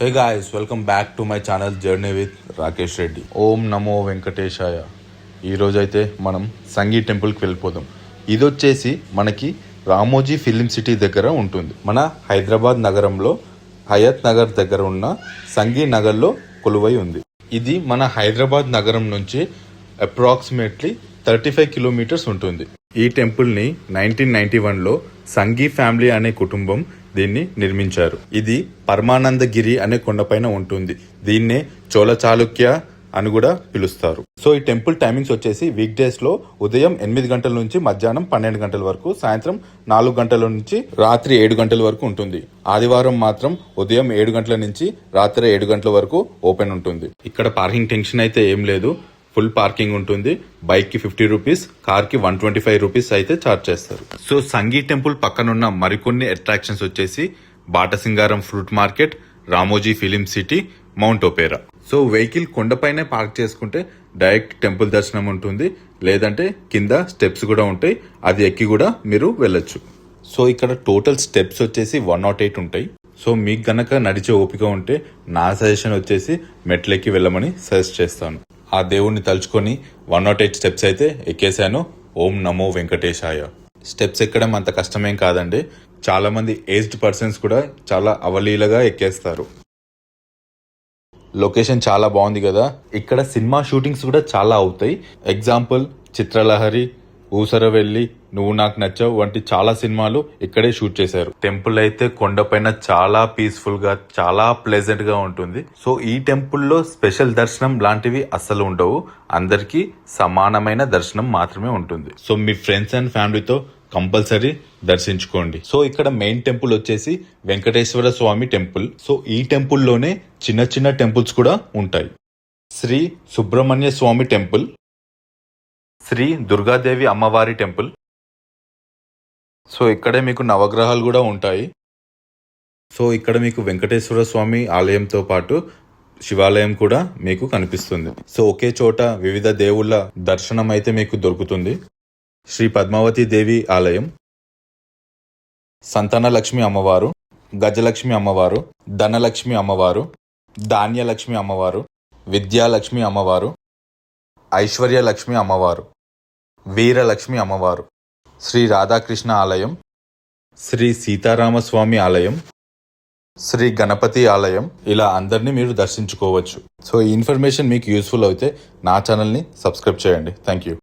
Hey guys, welcome back to my channel Journey with Rakesh Reddy. ఓం నమో వెంకటేశాయ. ఈరోజు అయితే మనం సంగీ టెంపుల్కి వెళ్ళిపోదాం. ఇది వచ్చేసి మనకి రామోజీ ఫిలిం సిటీ దగ్గర ఉంటుంది. మన హైదరాబాద్ నగరంలో హయత్ నగర్ దగ్గర ఉన్న సంగీ నగర్లో కొలువై ఉంది. ఇది మన హైదరాబాద్ నగరం నుంచి అప్రాక్సిమేట్లీ 35 కిలోమీటర్స్ ఉంటుంది. ఈ టెంపుల్ని 1991లో సంగీ ఫ్యామిలీ అనే కుటుంబం దీన్ని నిర్మించారు. ఇది పరమానందగిరి అనే కొండపైన ఉంటుంది. దీన్నే చోళ చాళుక్య అని కూడా పిలుస్తారు. సో ఈ టెంపుల్ టైమింగ్స్ వచ్చేసి వీక్ డేస్ లో ఉదయం 8 గంటల నుంచి మధ్యాహ్నం 12 గంటల వరకు, సాయంత్రం 4 గంటల నుంచి రాత్రి 7 గంటల వరకు ఉంటుంది. ఆదివారం మాత్రం ఉదయం 7 గంటల నుంచి రాత్రి 7 గంటల వరకు ఓపెన్ ఉంటుంది. ఇక్కడ పార్కింగ్ టెన్షన్ అయితే ఏం లేదు. ఫుల్ పార్కింగ్ ఉంటుంది. బైక్ కి 50 రూపీస్, కార్ కి 125 రూపీస్ అయితే ఛార్జ్ చేస్తారు. సో సంగీ టెంపుల్ పక్కనున్న మరికొన్ని అట్రాక్షన్స్ వచ్చేసి Batasingaram fruit market, Ramoji film city, mount opera. So vehicle కొండపైనే పార్క్ చేసుకుంటే డైరెక్ట్ టెంపుల్ దర్శనం ఉంటుంది. లేదంటే కింద స్టెప్స్ కూడా ఉంటాయి, అది ఎక్కి కూడా మీరు వెళ్ళొచ్చు. సో ఇక్కడ టోటల్ స్టెప్స్ వచ్చేసి 108 ఉంటాయి. సో మీకు గనక నడిచే ఓపిక ఉంటే నా సజెషన్ వచ్చేసి మెట్లెక్కి వెళ్ళమని సజెస్ట్ చేస్తాను. ఆ దేవుణ్ణి తలుచుకొని 108 స్టెప్స్ అయితే ఎక్కేశాను. ఓం నమో వెంకటేశాయ. స్టెప్స్ ఎక్కడం అంత కష్టమేం కాదండి. చాలా మంది ఏజ్డ్ పర్సన్స్ కూడా చాలా అవలీలగా ఎక్కేస్తారు. లొకేషన్ చాలా బాగుంది కదా. ఇక్కడ సినిమా షూటింగ్స్ కూడా చాలా అవుతాయి. ఎగ్జాంపుల్ చిత్రలహరి, ఊసరవెల్లి, నువ్వు నాకు నచ్చావు వంటి చాలా సినిమాలు ఇక్కడే షూట్ చేశారు. టెంపుల్ అయితే కొండపైన చాలా పీస్ఫుల్ గా, చాలా ప్లెజెంట్ గా ఉంటుంది. సో ఈ టెంపుల్లో స్పెషల్ దర్శనం లాంటివి అస్సలు ఉండవు. అందరికీ సమానమైన దర్శనం మాత్రమే ఉంటుంది. సో మీ ఫ్రెండ్స్ అండ్ ఫ్యామిలీతో కంపల్సరీ దర్శించుకోండి. సో ఇక్కడ మెయిన్ టెంపుల్ వచ్చేసి వెంకటేశ్వర స్వామి టెంపుల్. సో ఈ టెంపుల్లోనే చిన్న చిన్న టెంపుల్స్ కూడా ఉంటాయి. శ్రీ సుబ్రహ్మణ్య స్వామి టెంపుల్, శ్రీ దుర్గాదేవి అమ్మవారి టెంపుల్. సో ఇక్కడే మీకు నవగ్రహాలు కూడా ఉంటాయి. సో ఇక్కడ మీకు వెంకటేశ్వర స్వామి ఆలయంతో పాటు శివాలయం కూడా మీకు కనిపిస్తుంది. సో ఒకే చోట వివిధ దేవుళ్ళ దర్శనం అయితే మీకు దొరుకుతుంది. శ్రీ పద్మావతి దేవి ఆలయం, సంతానలక్ష్మి అమ్మవారు, గజలక్ష్మి అమ్మవారు, ధనలక్ష్మి అమ్మవారు, ధాన్యలక్ష్మి అమ్మవారు, విద్యాలక్ష్మి అమ్మవారు, ఐశ్వర్యలక్ష్మి అమ్మవారు, వీరలక్ష్మి అమ్మవారు, శ్రీ రాధాకృష్ణ ఆలయం, శ్రీ సీతారామస్వామి ఆలయం, శ్రీ గణపతి ఆలయం. ఇలా అందరినీ మీరు దర్శించుకోవచ్చు. సో ఈ ఇన్ఫర్మేషన్ మీకు యూస్ఫుల్ అయితే నా ఛానల్ని సబ్స్క్రైబ్ చేయండి. Thank you.